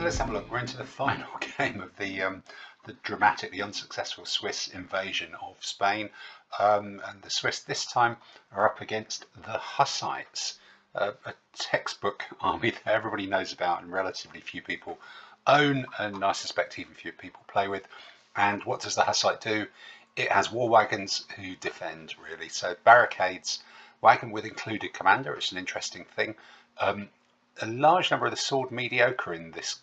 let's have a look. We're into the final game of the dramatically unsuccessful Swiss invasion of Spain, and the Swiss this time are up against the Hussites, a textbook army that everybody knows about and relatively few people own, and I suspect even few people play with. And what does the Hussite do? It has war wagons who defend, really. So barricades, wagon with included commander. It's an interesting thing. A large number of the sword mediocre in this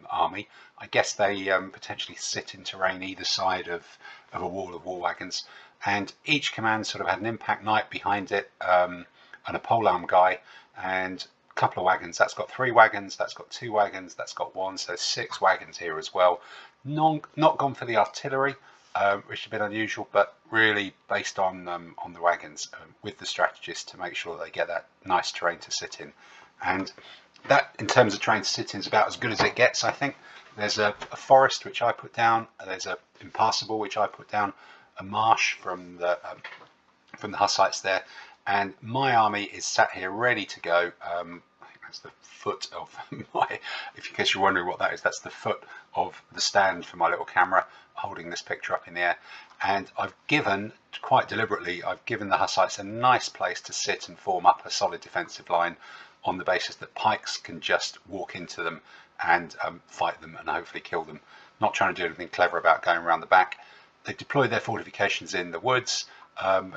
army. I guess they potentially sit in terrain either side of a wall of war wagons, and each command sort of had an impact knight behind it, and a polearm guy, and a couple of wagons. That's got 3 wagons, that's got 2 wagons, that's got 1, so 6 wagons here as well. Not gone for the artillery, which is a bit unusual, but really based on the wagons, with the strategist to make sure that they get that nice terrain to sit in. And that, in terms of terrain to sit in, is about as good as it gets, I think. There's a forest which I put down. There's a impassable which I put down. A marsh from the Hussites there, and my army is sat here ready to go. I think that's the foot of my. If in case you're wondering what that is, that's the foot of the stand for my little camera, holding this picture up in the air. And I've given, quite deliberately, I've given the Hussites a nice place to sit and form up a solid defensive line, on the basis that pikes can just walk into them and fight them and hopefully kill them. Not trying to do anything clever about going around the back. They deployed their fortifications in the woods,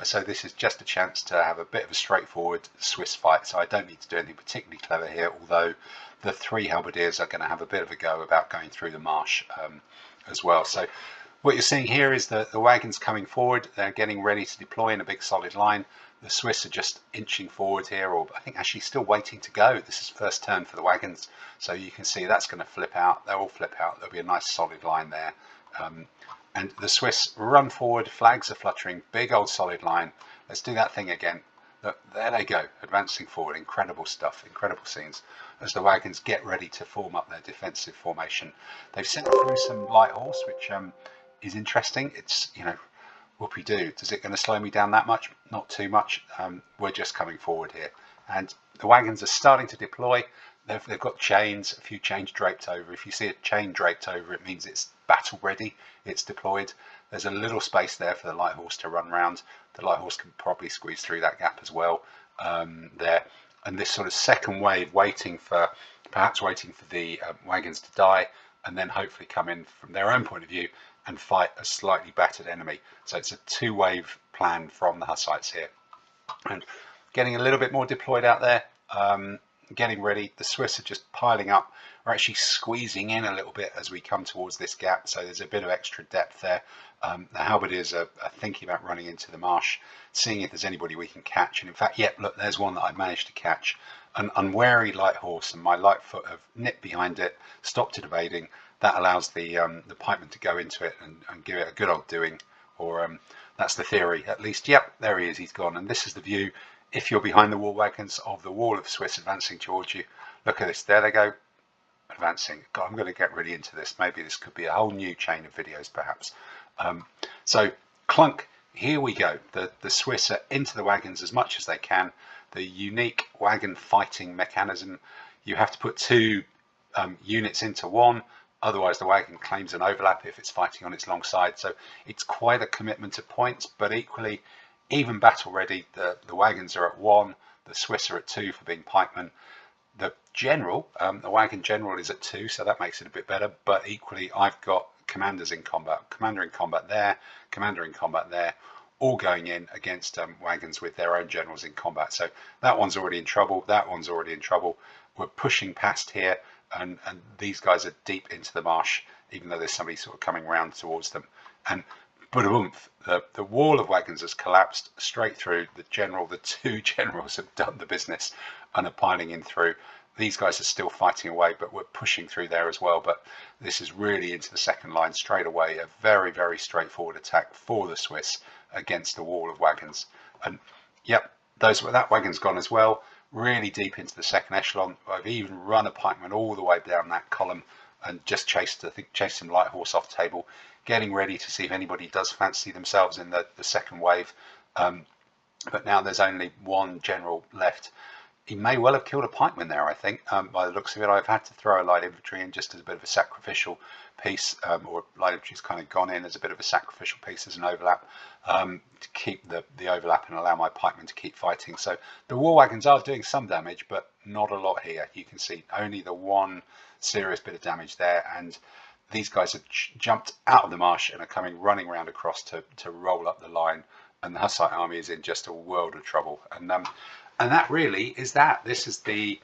so this is just a chance to have a bit of a straightforward Swiss fight. So I don't need to do anything particularly clever here, although the 3 halberdiers are going to have a bit of a go about going through the marsh as well. So what you're seeing here is the wagons coming forward. They're getting ready to deploy in a big solid line. The Swiss are just inching forward here, or I think actually still waiting to go. This is first turn for the wagons, so you can see that's going to flip out. They'll all flip out. There'll be a nice solid line there. And the Swiss run forward, flags are fluttering, big old solid line. Let's do that thing again. Look, there they go, advancing forward. Incredible stuff, incredible scenes as the wagons get ready to form up their defensive formation. They've sent through some light horse, which is interesting. It's, you know, whoopee-doo. Is it going to slow me down that much? Not too much. We're just coming forward here. And the wagons are starting to deploy. They've got chains, a few chains draped over. If you see a chain draped over, it means it's battle ready. It's deployed. There's a little space there for the light horse to run round. The light horse can probably squeeze through that gap as well there. And this sort of second wave perhaps waiting for the wagons to die, and then hopefully come in from their own point of view and fight a slightly battered enemy. So it's a 2-wave plan from the Hussites here. And getting a little bit more deployed out there, getting ready. The Swiss are just piling up. We're actually squeezing in a little bit as we come towards this gap, so there's a bit of extra depth there. The halberdiers are thinking about running into the marsh, seeing if there's anybody we can catch. And in fact, yep, look, there's one that I managed to catch. An unwary light horse, and my light foot have nipped behind it, stopped it evading. That allows the pikeman to go into it and give it a good old doing, or that's the theory at least. Yep, there he is, he's gone. And this is the view, if you're behind the war wagons, of the wall of Swiss advancing towards you. Look at this, there they go, advancing. God, I'm going to get really into this. Maybe this could be a whole new chain of videos perhaps. So clunk, here we go. The Swiss are into the wagons as much as they can. The unique wagon fighting mechanism, you have to put 2 units into one, otherwise the wagon claims an overlap if it's fighting on its long side. So it's quite a commitment to points, but equally, even battle ready, the wagons are at 1, the Swiss are at 2 for being pikemen. The general, the wagon general is at 2, so that makes it a bit better, but equally I've got commanders in combat, commander in combat there, commander in combat there, all going in against wagons with their own generals in combat. So that one's already in trouble, that one's already in trouble. We're pushing past here, and these guys are deep into the marsh, even though there's somebody sort of coming round towards them. And boom, the wall of wagons has collapsed straight through. The 2 generals have done the business and are piling in through. These guys are still fighting away, but we're pushing through there as well. But this is really into the second line straight away. A very, very straightforward attack for the Swiss against the wall of wagons. And yep, that wagon's gone as well, really deep into the second echelon. I've even run a pikeman all the way down that column and just chased some light horse off table, getting ready to see if anybody does fancy themselves in the second wave. But now there's only 1 general left. he may well have killed a pikeman there, I think. By the looks of it, I've had to throw a light infantry in just as a bit of a sacrificial piece, or light infantry's kind of gone in as a bit of a sacrificial piece as an overlap, to keep the overlap and allow my pikemen to keep fighting. So the war wagons are doing some damage, but not a lot here. You can see only the one serious bit of damage there, and these guys have jumped out of the marsh and are coming running round across to roll up the line, and the Hussite army is in just a world of trouble. And that really is that. This is the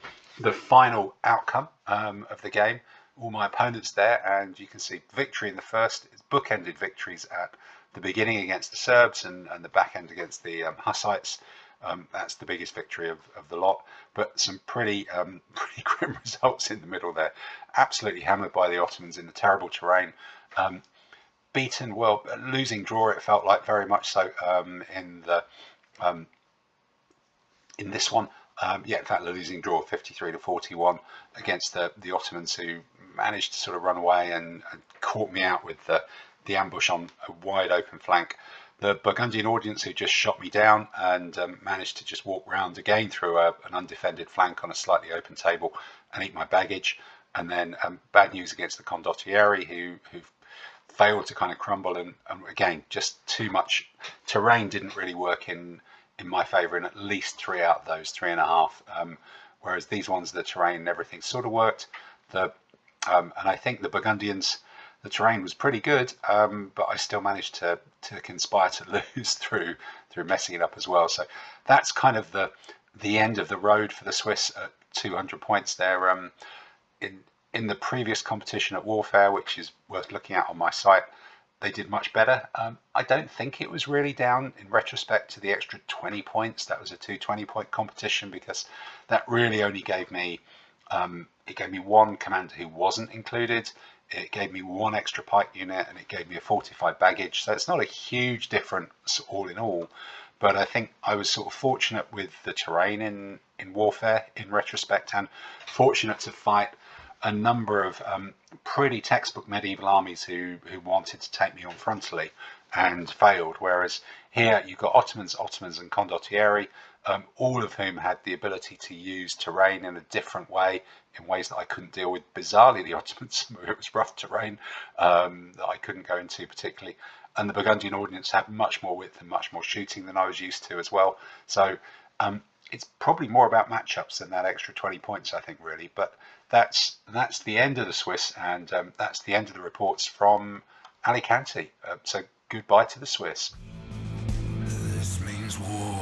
final outcome of the game. All my opponents there, and you can see victory in the first. It's bookended victories at the beginning against the Serbs and the back end against the Hussites. That's the biggest victory of the lot, but some pretty grim results in the middle there. Absolutely hammered by the Ottomans in the terrible terrain. Beaten, well, losing draw, it felt like, very much so, in this one. In fact, the losing draw 53-41 against the Ottomans, who managed to sort of run away and caught me out with the ambush on a wide open flank. The Burgundian audience, who just shot me down and managed to just walk round again through an undefended flank on a slightly open table and eat my baggage. And then bad news against the condottieri, who failed to kind of crumble, and again, just too much terrain didn't really work in my favour in at least 3 out of those 3.5. Whereas these ones, the terrain and everything sort of worked. And I think the Burgundians, the terrain was pretty good, but I still managed to conspire to lose through messing it up as well. So that's kind of the end of the road for the Swiss at 200 points there. In the previous competition at Warfare, which is worth looking at on my site, they did much better. I don't think it was really down in retrospect to the extra 20 points. That was a 220-point competition, because that really only gave me one commander who wasn't included. It gave me 1 extra pike unit, and it gave me a 45 baggage. So it's not a huge difference all in all, but I think I was sort of fortunate with the terrain in Warfare in retrospect, and fortunate to fight a number of pretty textbook medieval armies who wanted to take me on frontally and failed. Whereas here you've got Ottomans and condottieri, all of whom had the ability to use terrain in a different way, in ways that I couldn't deal with. Bizarrely, the Ottomans, it was rough terrain that I couldn't go into particularly. And the Burgundian Ordnance had much more width and much more shooting than I was used to as well. So it's probably more about matchups than that extra 20 points, I think, really. But that's the end of the Swiss, and that's the end of the reports from Alicante. So goodbye to the Swiss. This means war.